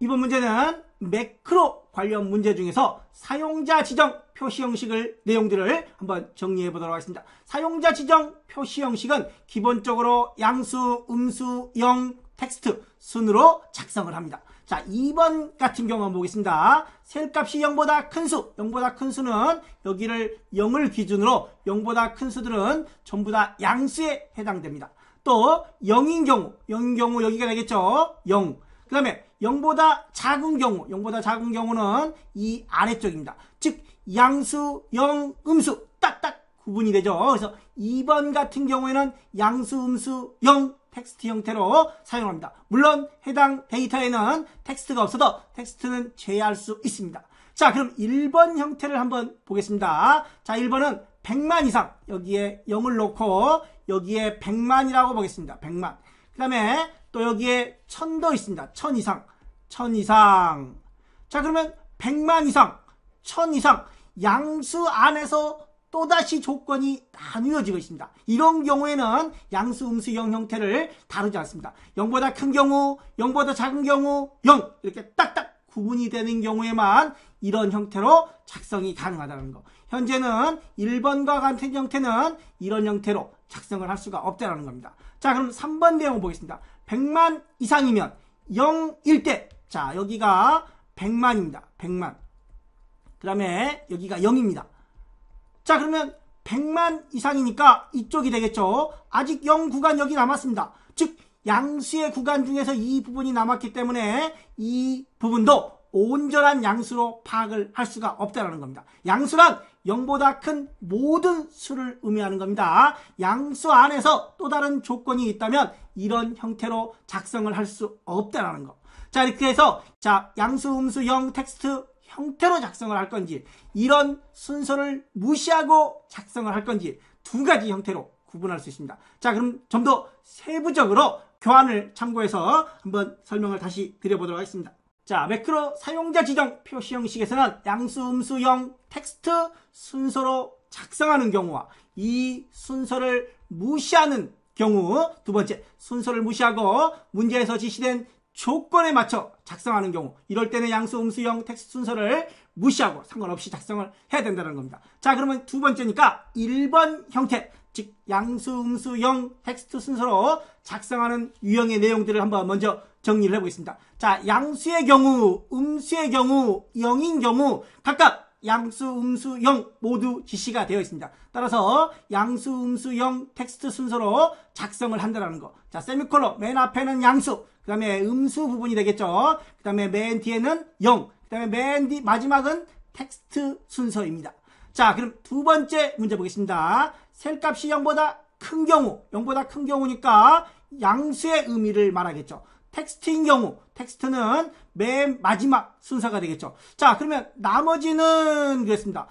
이번 문제는 매크로 관련 문제 중에서 사용자 지정 표시 형식을 내용들을 한번 정리해 보도록 하겠습니다. 사용자 지정 표시 형식은 기본적으로 양수, 음수, 영, 텍스트 순으로 작성을 합니다. 자, 2번 같은 경우 한번 보겠습니다. 셀값이 0보다 큰 수, 0보다 큰 수는 여기를 0을 기준으로 0보다 큰 수들은 전부 다 양수에 해당됩니다. 또 0인 경우 여기가 되겠죠. 0. 그 다음에 0보다 작은 경우는 이 아래쪽입니다. 즉 양수, 영, 음수 딱딱 구분이 되죠. 그래서 2번 같은 경우에는 양수, 음수, 영 텍스트 형태로 사용합니다. 물론 해당 데이터에는 텍스트가 없어도 텍스트는 제외할 수 있습니다. 자, 그럼 1번 형태를 한번 보겠습니다. 자, 1번은 100만 이상, 여기에 0을 놓고 여기에 100만이라고 보겠습니다. 100만. 그 다음에 또 여기에 1000도 있습니다. 1000 이상. 자, 그러면 100만 이상, 1000 이상 양수 안에서 또다시 조건이 나누어지고 있습니다. 이런 경우에는 양수, 음수, 영 형태를 다루지 않습니다. 0보다 큰 경우, 0보다 작은 경우, 0 이렇게 딱딱 구분이 되는 경우에만 이런 형태로 작성이 가능하다는 거. 현재는 1번과 같은 형태는 이런 형태로 작성을 할 수가 없다는 겁니다. 자, 그럼 3번 내용 보겠습니다. 100만 이상이면 0일 때, 자, 여기가 100만입니다. 100만. 그 다음에 여기가 0입니다. 자, 그러면 100만 이상이니까 이쪽이 되겠죠. 아직 0 구간 여기 남았습니다. 즉 양수의 구간 중에서 이 부분이 남았기 때문에 이 부분도 온전한 양수로 파악을 할 수가 없다는 겁니다. 양수란 0보다 큰 모든 수를 의미하는 겁니다. 양수 안에서 또 다른 조건이 있다면 이런 형태로 작성을 할 수 없다는 거. 자, 이렇게 해서 자, 양수, 음수, 영, 텍스트 형태로 작성을 할 건지 이런 순서를 무시하고 작성을 할 건지 두 가지 형태로 구분할 수 있습니다. 자, 그럼 좀 더 세부적으로 교환을 참고해서 한번 설명을 다시 드려보도록 하겠습니다. 자, 매크로 사용자 지정 표시 형식에서는 양수, 음수, 영, 텍스트 순서로 작성하는 경우와 이 순서를 무시하는 경우, 두 번째 순서를 무시하고 문제에서 지시된 조건에 맞춰 작성하는 경우, 이럴 때는 양수, 음수, 영, 텍스트 순서를 무시하고 상관없이 작성을 해야 된다는 겁니다. 자, 그러면 두 번째니까 1번 형태, 즉 양수, 음수, 영, 텍스트 순서로 작성하는 유형의 내용들을 한번 먼저 정리를 해보겠습니다. 자, 양수의 경우, 음수의 경우, 영인 경우 각각 양수, 음수, 영 모두 지시가 되어 있습니다. 따라서 양수, 음수, 영 텍스트 순서로 작성을 한다는 거. 자, 세미콜론 맨 앞에는 양수, 그 다음에 음수 부분이 되겠죠. 그 다음에 맨 뒤에는 영, 그 다음에 맨 뒤 마지막은 텍스트 순서입니다. 자, 그럼 두 번째 문제 보겠습니다. 셀값이 0보다 큰 경우, 0보다 큰 경우니까 양수의 의미를 말하겠죠. 텍스트인 경우, 텍스트는 맨 마지막 순서가 되겠죠. 자, 그러면 나머지는 그랬습니다.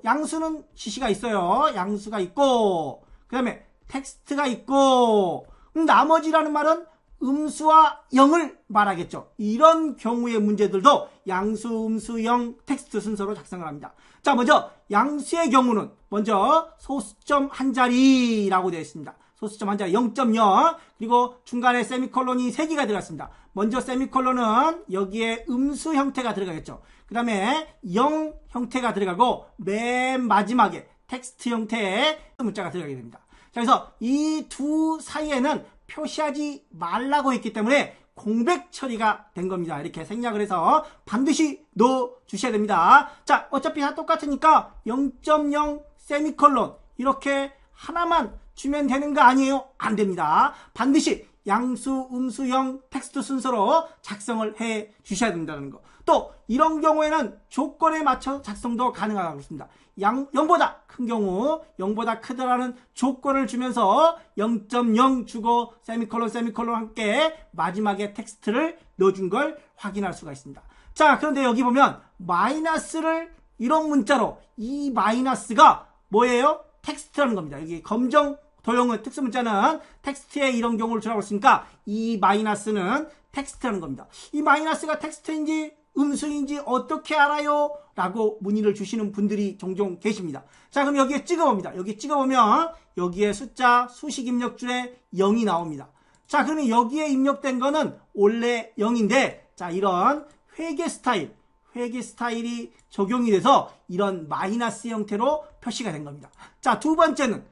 양수는 지시가 있어요. 양수가 있고, 그 다음에 텍스트가 있고, 나머지라는 말은 음수와 영을 말하겠죠. 이런 경우의 문제들도 양수, 음수, 영, 텍스트 순서로 작성을 합니다. 자, 먼저 양수의 경우는 먼저 소수점 한 자리라고 되어 있습니다. 소수점 한 자리 0.0, 그리고 중간에 세미콜론이 3개가 들어갔습니다. 먼저 세미콜론은 여기에 음수 형태가 들어가겠죠. 그 다음에 영 형태가 들어가고 맨 마지막에 텍스트 형태의 문자가 들어가게 됩니다. 자, 그래서 이 두 사이에는 표시하지 말라고 했기 때문에 공백 처리가 된 겁니다. 이렇게 생략을 해서 반드시 넣어 주셔야 됩니다. 자, 어차피 다 똑같으니까 0.0 세미콜론 이렇게 하나만 주면 되는 거 아니에요? 안 됩니다. 반드시 양수, 음수, 영, 텍스트 순서로 작성을 해 주셔야 된다는 거. 또 이런 경우에는 조건에 맞춰 작성도 가능하다고 했습니다. 0보다 큰 경우, 0보다 크다라는 조건을 주면서 0.0 주고 세미콜론 함께 마지막에 텍스트를 넣어준 걸 확인할 수가 있습니다. 자, 그런데 여기 보면 마이너스를 이런 문자로, 이 마이너스가 뭐예요? 텍스트라는 겁니다. 여기 검정 도형은 특수문자는 텍스트에 이런 경우를 주라고 했으니까 이 마이너스는 텍스트라는 겁니다. 이 마이너스가 텍스트인지 음수인지 어떻게 알아요? 라고 문의를 주시는 분들이 종종 계십니다. 자, 그럼 여기에 찍어봅니다. 여기 찍어보면 여기에 숫자 수식 입력줄에 0이 나옵니다. 자, 그러면 여기에 입력된 거는 원래 0인데 자, 이런 회계 스타일이 적용이 돼서 이런 마이너스 형태로 표시가 된 겁니다. 자, 두 번째는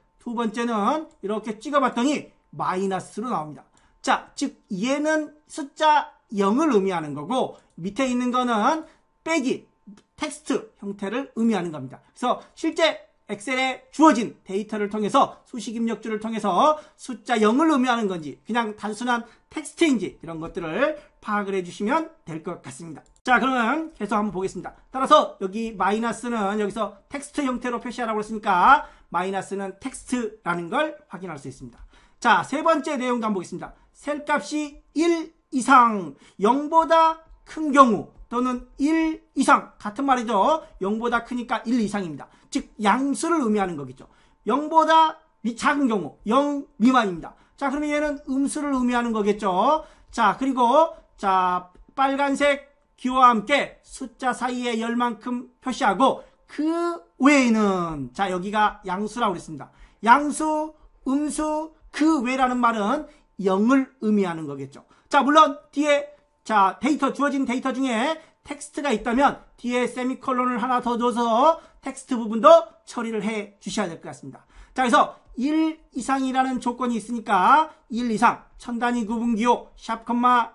이렇게 찍어봤더니 마이너스로 나옵니다. 자, 즉 얘는 숫자 0을 의미하는 거고 밑에 있는 거는 빼기 텍스트 형태를 의미하는 겁니다. 그래서 실제 엑셀에 주어진 데이터를 통해서 수식 입력줄을 통해서 숫자 0을 의미하는 건지 그냥 단순한 텍스트인지 이런 것들을 파악을 해주시면 될 것 같습니다. 자, 그러면 계속 한번 보겠습니다. 따라서 여기 마이너스는 여기서 텍스트 형태로 표시하라고 했으니까 마이너스는 텍스트라는 걸 확인할 수 있습니다. 자, 세 번째 내용도 한번 보겠습니다. 셀값이 1 이상 0보다 큰 경우 또는 1 이상 같은 말이죠. 0보다 크니까 1 이상입니다. 즉 양수를 의미하는 거겠죠. 0보다 작은 경우 0 미만입니다. 자, 그러면 얘는 음수를 의미하는 거겠죠. 자, 그리고 자, 빨간색 기호와 함께 숫자 사이에 열만큼 표시하고 그 외에는 자, 여기가 양수라고 그랬습니다. 양수, 음수, 그 외라는 말은 0을 의미하는 거겠죠. 자, 물론 뒤에 자, 주어진 데이터 중에 텍스트가 있다면 뒤에 세미콜론을 하나 더 줘서 tek스트 부분도 처리를 해 주셔야 될 것 같습니다. 자, 그래서 1 이상이라는 조건이 있으니까 1 이상 천단위 구분기호 샵,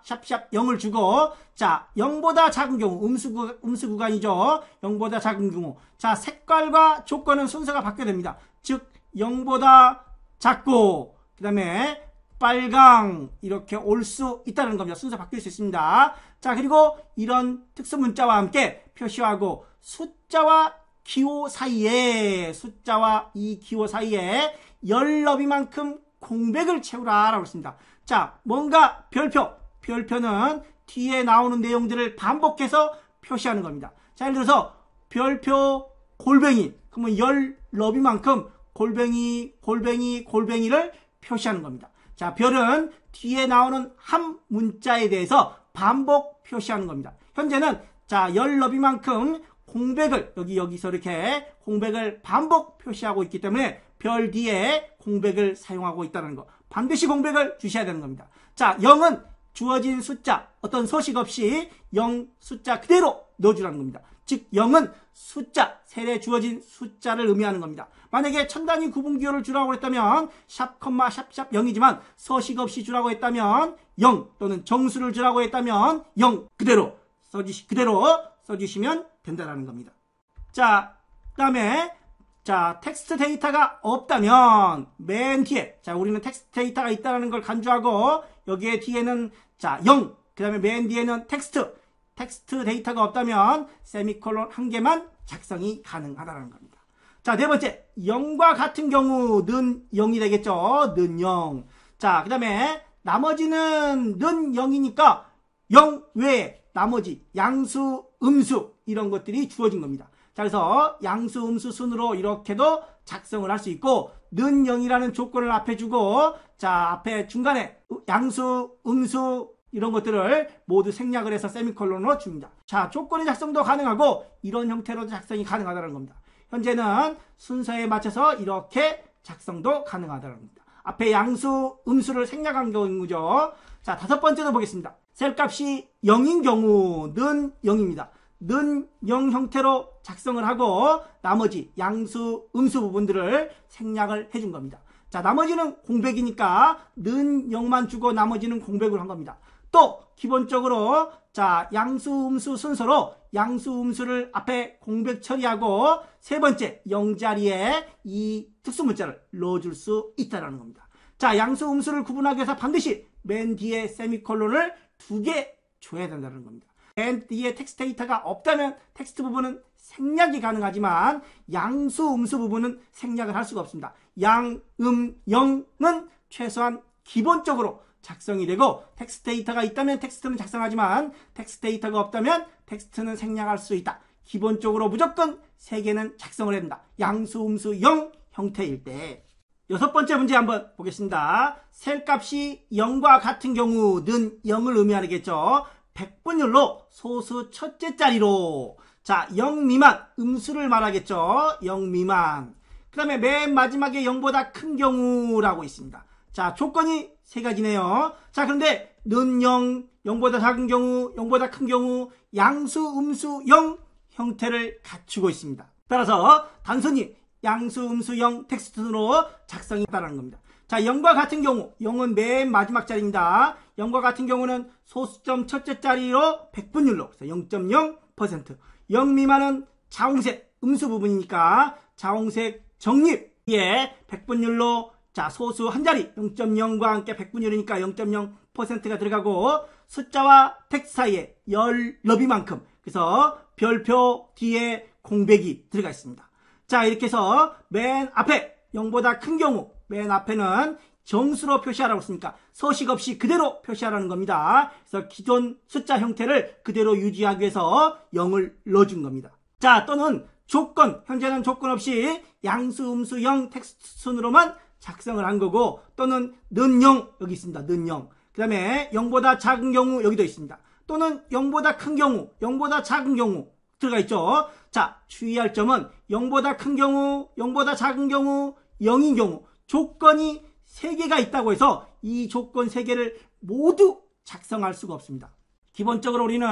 샵, 0을 주고 자, 0보다 작은 경우 음수 구간이죠. 0보다 작은 경우 자, 색깔과 조건은 순서가 바뀌어야 됩니다. 즉 0보다 작고 그 다음에 빨강 이렇게 올 수 있다는 겁니다. 순서 바뀔 수 있습니다. 자, 그리고 이런 특수 문자와 함께 표시하고 숫자와 기호 사이에 이 기호 사이에 10너비만큼 공백을 채우라 라고 했습니다. 자, 뭔가 별표는 뒤에 나오는 내용들을 반복해서 표시하는 겁니다. 자, 예를 들어서 별표 골뱅이 그러면 10너비만큼 골뱅이를 표시하는 겁니다. 자, 별은 뒤에 나오는 한 문자에 대해서 반복 표시하는 겁니다. 현재는 자, 10너비만큼 공백을 여기서 이렇게 공백을 반복 표시하고 있기 때문에 별 뒤에 공백을 사용하고 있다는 거. 반드시 공백을 주셔야 되는 겁니다. 자, 0은 주어진 숫자 어떤 소식 없이 0 숫자 그대로 넣어주라는 겁니다. 즉 0은 셀에 주어진 숫자를 의미하는 겁니다. 만약에 천단위 구분기호를 주라고 했다면 샵, 샵, 0이지만 서식 없이 주라고 했다면 0 또는 정수를 주라고 했다면 0 그대로 써주시면 된다는 겁니다. 자, 그 다음에 자, 텍스트 데이터가 없다면 맨 뒤에 자, 우리는 텍스트 데이터가 있다는 걸 간주하고 여기에 뒤에는 자, 0 그 다음에 맨 뒤에는 텍스트 데이터가 없다면 세미콜론 한 개만 작성이 가능하다는 겁니다. 자, 네 번째 0과 같은 경우는 0이 되겠죠. 는 0. 자, 그 다음에 나머지는 는 0이니까 0 외에 나머지 양수, 음수 이런 것들이 주어진 겁니다. 자, 그래서 양수, 음수 순으로 이렇게도 작성을 할 수 있고 는 0이라는 조건을 앞에 주고 자, 앞에 중간에 양수, 음수 이런 것들을 모두 생략을 해서 세미콜론으로 줍니다. 자, 조건의 작성도 가능하고 이런 형태로도 작성이 가능하다는 겁니다. 현재는 순서에 맞춰서 이렇게 작성도 가능하다는 겁니다. 앞에 양수, 음수를 생략한 경우죠. 자, 다섯 번째도 보겠습니다. 셀값이 0인 경우는 0입니다. 는 0 형태로 작성을 하고 나머지 양수, 음수 부분들을 생략을 해준 겁니다. 자, 나머지는 공백이니까 는 0만 주고 나머지는 공백을 한 겁니다. 또 기본적으로 자, 양수, 음수 순서로 양수, 음수를 앞에 공백 처리하고 세 번째 0자리에 이 특수 문자를 넣어줄 수 있다는 겁니다. 자, 양수, 음수를 구분하기 위해서 반드시 맨 뒤에 세미콜론을 2개 줘야 된다는 겁니다. 맨 뒤에 텍스트 데이터가 없다면 텍스트 부분은 생략이 가능하지만 양수, 음수 부분은 생략을 할 수가 없습니다. 양, 0은 최소한 기본적으로 작성이 되고 텍스트 데이터가 있다면 텍스트는 작성하지만 텍스트 데이터가 없다면 텍스트는 생략할 수 있다. 기본적으로 무조건 3개는 작성을 해야 된다. 양수, 음수, 0 형태일 때. 여섯 번째 문제 한번 보겠습니다. 셀값이 0과 같은 경우는 0을 의미하겠죠. 백분율로 소수 첫째 자리로 자, 0 미만 음수를 말하겠죠. 0 미만. 그 다음에 맨 마지막에 0보다 큰 경우라고 있습니다. 자, 조건이 세 가지네요. 자, 그런데 는 0, 0보다 작은 경우, 0보다 큰 경우 양수, 음수, 0 형태를 갖추고 있습니다. 따라서 단순히 양수, 음수, 0 텍스트로 작성했다는 겁니다. 자, 0과 같은 경우, 0은 맨 마지막 자리입니다. 0과 같은 경우는 소수점 첫째 자리로 백분율로 0.0%, 0 미만은 자홍색 음수 부분이니까 자홍색 정립 위에 백분율로 자 소수 한 자리 0.0과 함께 백분율이니까 0.0%가 들어가고 숫자와 텍스트 사이에 열 너비만큼 그래서 별표 뒤에 공백이 들어가 있습니다. 자, 이렇게 해서 맨 앞에 0보다 큰 경우 맨 앞에는 정수로 표시하라고 했으니까 서식 없이 그대로 표시하라는 겁니다. 그래서 기존 숫자 형태를 그대로 유지하기 위해서 0을 넣어준 겁니다. 자, 또는 조건, 현재는 조건 없이 양수, 음수, 0 텍스트 순으로만 작성을 한 거고, 또는 는 0 여기 있습니다. 는 0. 그 다음에 0보다 작은 경우 여기도 있습니다. 또는 0보다 큰 경우, 0보다 작은 경우 들어가 있죠. 자, 주의할 점은 0보다 큰 경우, 0보다 작은 경우, 0인 경우 조건이 3개가 있다고 해서 이 조건 3개를 모두 작성할 수가 없습니다. 기본적으로 우리는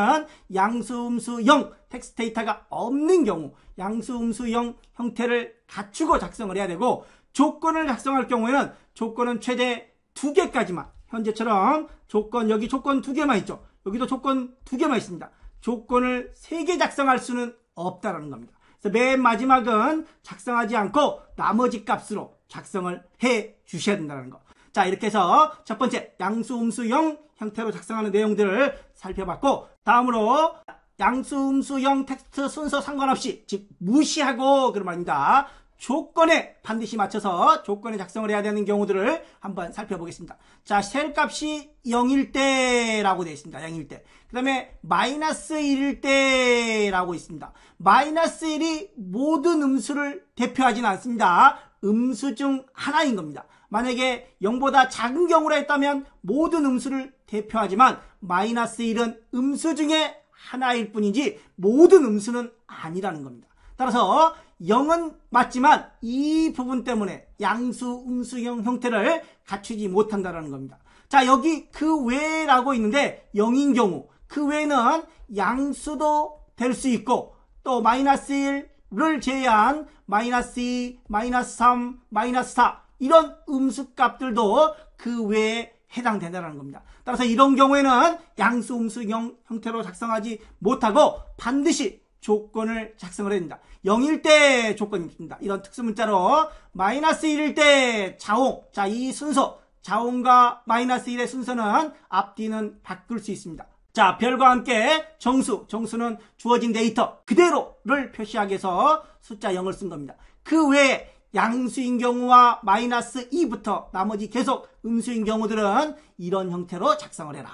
양수, 음수, 0 텍스트 데이터가 없는 경우 양수, 음수, 0 형태를 갖추고 작성을 해야 되고, 조건을 작성할 경우에는 조건은 최대 2개까지만, 현재처럼 조건 여기 조건 2개만 있죠. 여기도 조건 2개만 있습니다. 조건을 3개 작성할 수는 없다라는 겁니다. 그래서 맨 마지막은 작성하지 않고 나머지 값으로 작성을 해 주셔야 된다는 거. 자, 이렇게 해서 첫 번째 양수, 음수, 0 형태로 작성하는 내용들을 살펴봤고, 다음으로 양수, 음수, 0 텍스트 순서 상관없이, 즉 무시하고 그런 말입니다. 조건에 반드시 맞춰서 조건에 작성을 해야 되는 경우들을 한번 살펴보겠습니다. 자, 셀 값이 0일 때라고 되어 있습니다. 0일 때. 그 다음에 마이너스 1일 때라고 있습니다. 마이너스 1이 모든 음수를 대표하지는 않습니다. 음수 중 하나인 겁니다. 만약에 0보다 작은 경우라 했다면 모든 음수를 대표하지만 마이너스 1은 음수 중에 하나일 뿐이지 모든 음수는 아니라는 겁니다. 따라서 0은 맞지만 이 부분 때문에 양수, 음수, 0 형태를 갖추지 못한다는 겁니다. 자, 여기 그 외라고 있는데 0인 경우 그 외에는 양수도 될 수 있고 또 마이너스 1을 제외한 마이너스 2, 마이너스 3, 마이너스 4 이런 음수 값들도 그 외에 해당된다는 겁니다. 따라서 이런 경우에는 양수, 음수, 0 형태로 작성하지 못하고 반드시 조건을 작성을 해야 됩니다. 0일 때 조건이 있습니다. 이런 특수문자로 마이너스 1일 때 자홍. 자, 이 순서 자홍과 마이너스 1의 순서는 앞뒤는 바꿀 수 있습니다. 자, 별과 함께 정수. 정수는 주어진 데이터 그대로를 표시하기 위해서 숫자 0을 쓴 겁니다. 그 외에 양수인 경우와 마이너스 2부터 나머지 계속 음수인 경우들은 이런 형태로 작성을 해라.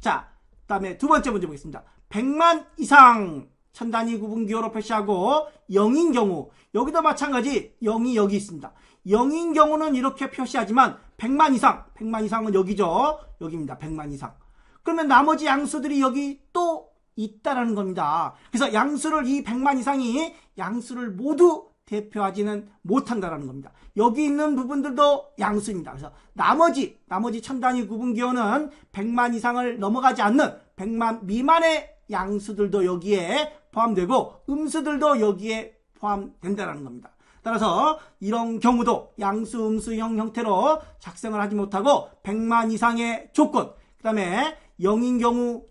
자, 그 다음에 두 번째 문제 보겠습니다. 100만 이상 천 단위 구분 기호로 표시하고 0인 경우 여기도 마찬가지 0이 여기 있습니다. 0인 경우는 이렇게 표시하지만 100만 이상은 여기죠. 여기입니다. 100만 이상. 그러면 나머지 양수들이 여기 또 있다라는 겁니다. 그래서 양수를 이 100만 이상이 양수를 모두 대표하지는 못한다라는 겁니다. 여기 있는 부분들도 양수입니다. 그래서 나머지 천 단위 구분 기호는 100만 이상을 넘어가지 않는 100만 미만의 양수들도 여기에 포함되고 음수들도 여기에 포함된다는 겁니다. 따라서 이런 경우도 양수, 음수, 0 형태로 작성을 하지 못하고 100만 이상의 조건, 그 다음에 0인 경우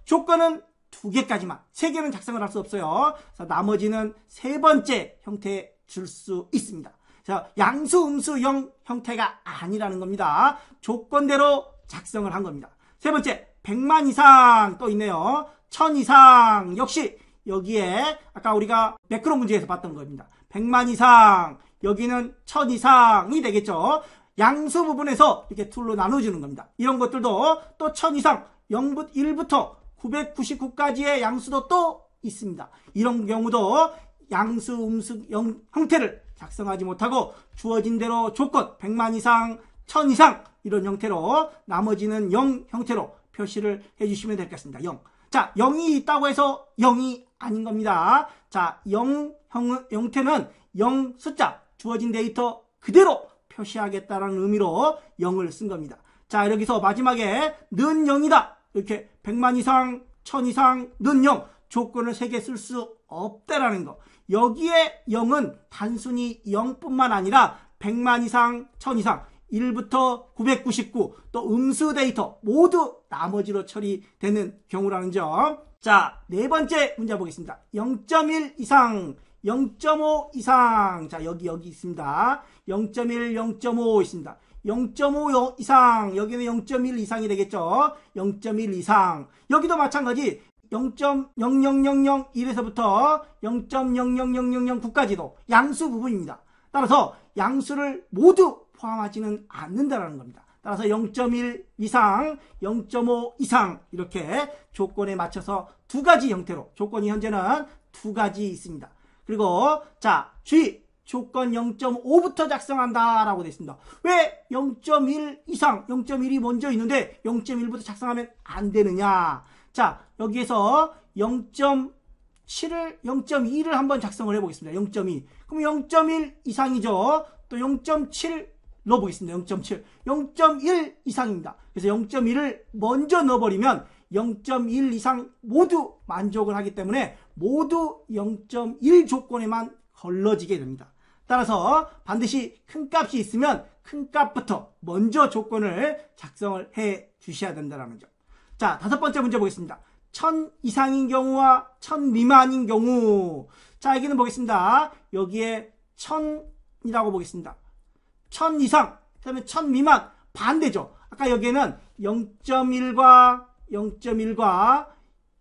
조건은 2개까지만, 3개는 작성을 할 수 없어요. 그래서 나머지는 세 번째 형태에 줄 수 있습니다. 그래서 양수, 음수, 0 형태가 아니라는 겁니다. 조건대로 작성을 한 겁니다. 세 번째, 100만 이상 또 있네요. 1000 이상 역시 여기에 아까 우리가 매크로 문제에서 봤던 겁니다. 100만 이상, 여기는 1000 이상이 되겠죠. 양수 부분에서 이렇게 둘로 나눠주는 겁니다. 이런 것들도 또 1000 이상, 1부터 999까지의 양수도 또 있습니다. 이런 경우도 양수, 음수, 0 형태를 작성하지 못하고 주어진 대로 조건 100만 이상, 1000 이상 이런 형태로 나머지는 0 형태로 표시를 해주시면 될 것 같습니다. 0. 자, 0이 있다고 해서 0이 아닌 겁니다. 자, 0 형태는 0 숫자 주어진 데이터 그대로 표시하겠다라는 의미로 0을 쓴 겁니다. 자, 여기서 마지막에 는 0이다. 이렇게 100만 이상, 1000 이상는 0, 조건을 3개 쓸 수 없다라는 거. 여기에 0은 단순히 0뿐만 아니라 100만 이상, 1000 이상, 1부터 999, 또 음수 데이터 모두 나머지로 처리되는 경우라는 점. 자, 네 번째 문제 보겠습니다. 0.1 이상, 0.5 이상. 자, 여기 있습니다. 0.1, 0.5 있습니다. 0.5 이상, 여기는 0.1 이상이 되겠죠. 0.1 이상. 여기도 마찬가지 0.00001에서부터 0.0000009까지도 양수 부분입니다. 따라서 양수를 모두 포함하지는 않는다는 겁니다. 따라서 0.1 이상, 0.5 이상 이렇게 조건에 맞춰서 두 가지 형태로 조건이 현재는 두 가지 있습니다. 그리고 자, 주의! 조건 0.5부터 작성한다라고 되어 있습니다. 왜 0.1 이상, 0.1이 먼저 있는데 0.1부터 작성하면 안 되느냐? 자, 여기에서 0.7을, 0.2를 한번 작성을 해보겠습니다. 0.2. 그럼 0.1 이상이죠. 또 0.7 넣어보겠습니다. 0.7. 0.1 이상입니다. 그래서 0.1을 먼저 넣어버리면 0.1 이상 모두 만족을 하기 때문에 모두 0.1 조건에만 걸러지게 됩니다. 따라서 반드시 큰 값이 있으면 큰 값부터 먼저 조건을 작성을 해 주셔야 된다는 점. 자, 다섯 번째 문제 보겠습니다. 1000 이상인 경우와 1000 미만인 경우. 자, 여기는 보겠습니다. 여기에 1000이라고 보겠습니다. 1000 이상, 그 다음에 1000 미만, 반대죠. 아까 여기에는 0.1과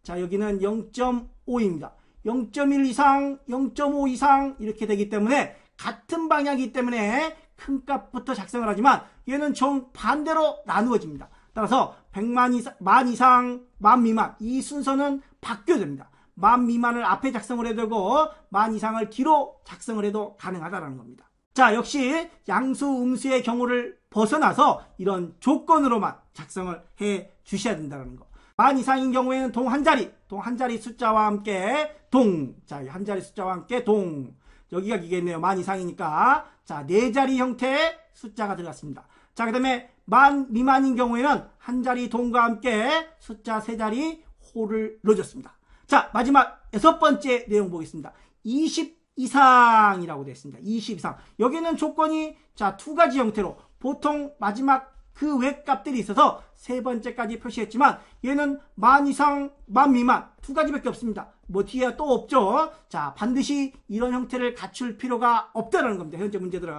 자, 여기는 0.5입니다. 0.1 이상, 0.5 이상 이렇게 되기 때문에 같은 방향이기 때문에 큰 값부터 작성을 하지만 얘는 정반대로 나누어집니다. 따라서 100만 이상, 10,000 이상, 10,000 미만 이 순서는 바뀌어야 됩니다. 10,000 미만을 앞에 작성을 해도 되고 10,000 이상을 뒤로 작성을 해도 가능하다는 겁니다. 자, 역시 양수, 음수의 경우를 벗어나서 이런 조건으로만 작성을 해 주셔야 된다는 거. 10,000 이상인 경우에는 동 한 자리 숫자와 함께 동. 자, 한 자리 숫자와 함께 동. 여기가 기겠네요. 10,000 이상이니까. 자, 4자리 형태의 숫자가 들어갔습니다. 자, 그 다음에 10,000 미만인 경우에는 한 자리 동과 함께 숫자 3자리 호를 넣어줬습니다. 자, 마지막 6번째 내용 보겠습니다. 20 이상이라고 되어 있습니다. 20 이상. 여기는 조건이 자, 두 가지 형태로 보통 마지막 그 외 값들이 있어서 세 번째까지 표시했지만 얘는 10,000 이상, 10,000 미만 두 가지밖에 없습니다. 뭐 뒤에 또 없죠. 자, 반드시 이런 형태를 갖출 필요가 없다는 겁니다. 현재 문제들은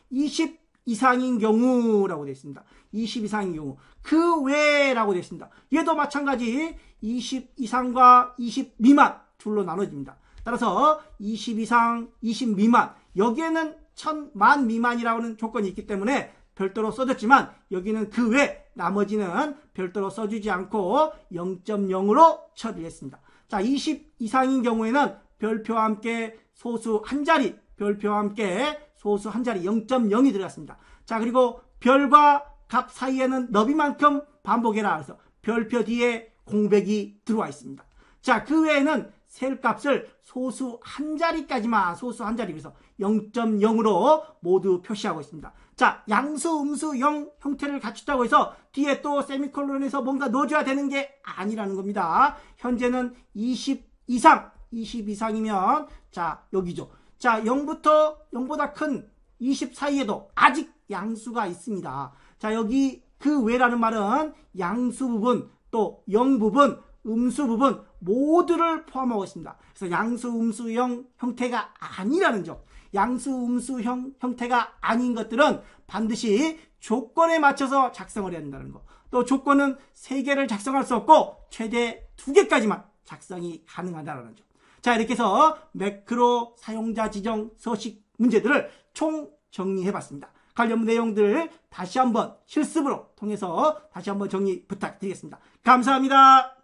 20 이상인 경우라고 되어 있습니다. 20 이상인 경우. 그 외라고 되어 있습니다. 얘도 마찬가지 20 이상과 20 미만 둘로 나눠집니다. 따라서 20 이상, 20 미만 여기에는 1000만 미만이라고 하는 조건이 있기 때문에 별도로 써줬지만 여기는 그 외 나머지는 별도로 써주지 않고 0.0으로 처리했습니다. 자, 20 이상인 경우에는 별표와 함께 소수 한 자리, 별표와 함께 소수 한 자리 0.0이 들어갔습니다. 자, 그리고 별과 값 사이에는 너비만큼 반복해라. 그래서 별표 뒤에 공백이 들어와 있습니다. 자, 그 외에는 셀 값을 소수 한 자리까지만 소수 한 자리 그래서 0.0으로 모두 표시하고 있습니다. 자, 양수, 음수, 영 형태를 갖췄다고 해서 뒤에 또 세미콜론에서 뭔가 넣어줘야 되는 게 아니라는 겁니다. 현재는 20 이상, 20 이상이면 자, 여기죠. 자, 0보다 큰 20 사이에도 아직 양수가 있습니다. 자, 여기 그 외라는 말은 양수 부분, 또 영 부분, 음수 부분 모두를 포함하고 있습니다. 그래서 양수, 음수, 영 형태가 아니라는 점. 양수, 음수, 형태가 아닌 것들은 반드시 조건에 맞춰서 작성을 해야 된다는 거. 또 조건은 3개를 작성할 수 없고 최대 2개까지만 작성이 가능하다는 점. 자, 이렇게 해서 매크로 사용자 지정 서식 문제들을 총 정리해봤습니다. 관련 내용들 다시 한번 실습으로 통해서 다시 한번 정리 부탁드리겠습니다. 감사합니다.